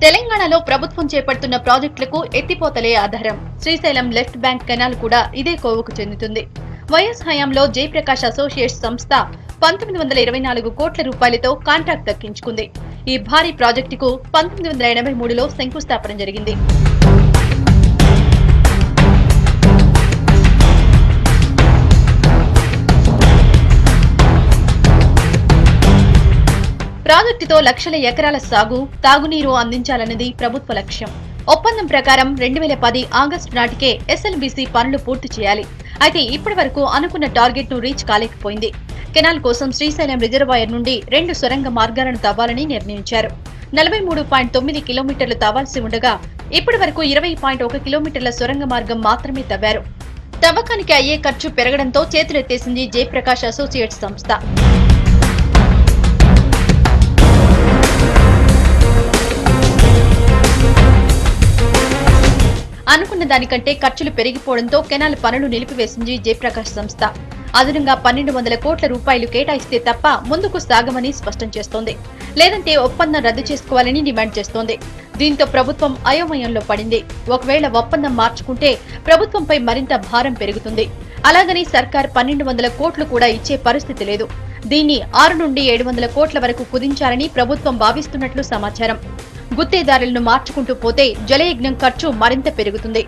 తెలంగాణలో ప్రభుత్వం చేపడుతున్న ప్రాజెక్టులకు ఎత్తిపోతలే ఆధారం. శ్రీశైలం లెఫ్ట్ బ్యాంక్ కెనాల్ కూడా ఇదే కోవకు చెందుతుంది. వైఎస్ హయాంలో జయప్రకాష్ అసోసియేట్స్ సంస్థ 1924 కోట్ల రూపాయలతో కాంట్రాక్ట్ దక్కించుకుంది. ఈ భారీ ప్రాజెక్టుకు 1983లో శంకుస్థాపన జరిగింది. ప్రాజెక్టుతో లక్షల ఎకరాల సాగు, తాగునీరు అందించాలన్నది ప్రభుత్వ లక్ష్యం. ఒప్పందం ప్రకారం 2010 ఆగస్టు నాటికే ఎస్ఎల్బీసీ పనులు పూర్తి చేయాలి. అయితే ఇప్పటి వరకు అనుకున్న టార్గెట్ ను రీచ్ కాలేకపోయింది. కెనాల్ కోసం శ్రీశైలం రిజర్వాయర్ నుండి 2 సొరంగ మార్గాలను తవ్వాలని నిర్ణయించారు. 43.9 కిలోమీటర్లు తవ్వాల్సి ఉండగా ఇప్పటి వరకు 20.1 కిలోమీటర్ల సొరంగ మార్గం మాత్రమే తవ్వారు. తవ్వకానికి అయ్యే ఖర్చు పెరగడంతో చేతులెత్తేసింది జయప్రకాష్ అసోసియేట్స్ సంస్థ. అనుకున్న దానికంటే ఖర్చులు పెరిగిపోవడంతో కెనాల్ పనులు నిలిపివేసింది జయప్రకాష్ సంస్థ. అదనంగా 1200 కోట్ల రూపాయలు కేటాయిస్తే తప్ప ముందుకు సాగమని స్పష్టం చేస్తోంది. లేదంటే ఒప్పందం రద్దు చేసుకోవాలని డిమాండ్ చేస్తోంది. దీంతో ప్రభుత్వం అయోమయంలో పడింది. ఒకవేళ ఒప్పందం మార్చుకుంటే ప్రభుత్వంపై మరింత భారం పెరుగుతుంది. అలాగని సర్కార్ 1200 కోట్లు కూడా ఇచ్చే పరిస్థితి లేదు. దీన్ని 6 నుండి 700 కోట్ల వరకు కుదించాలని ప్రభుత్వం భావిస్తున్నట్లు సమాచారం. గుత్తేదారులను మార్చుకుంటూ పోతే జలయజ్ఞం ఖర్చు మరింత పెరుగుతుంది.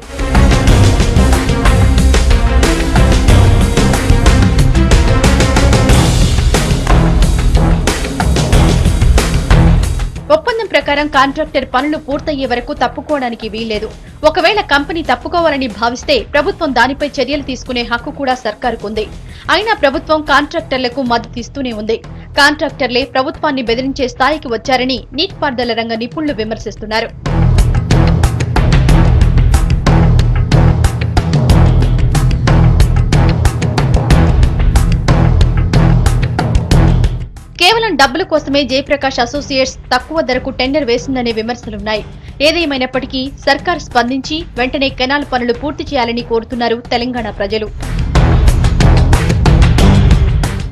ఒప్పందం ప్రకారం కాంట్రాక్టర్ పనులు పూర్తయ్యే వరకు తప్పుకోవడానికి వీల్లేదు. ఒకవేళ కంపెనీ తప్పుకోవాలని భావిస్తే ప్రభుత్వం దానిపై చర్యలు తీసుకునే హక్కు కూడా సర్కారుకుంది. అయినా ప్రభుత్వం కాంట్రాక్టర్లకు మద్దతిస్తూనే ఉంది. కాంట్రాక్టర్లే ప్రభుత్వాన్ని బెదిరించే స్థాయికి వచ్చారని నీటిపారుదల రంగ నిపుణులు విమర్శిస్తున్నారు. కేవలం డబ్బుల కోసమే జయప్రకాష్ అసోసియేట్స్ తక్కువ ధరకు టెండర్ వేసిందనే విమర్శలున్నాయి. ఏదేమైనప్పటికీ సర్కార్ స్పందించి వెంటనే కెనాల్ పనులు పూర్తి చేయాలని కోరుతున్నారు తెలంగాణ ప్రజలు.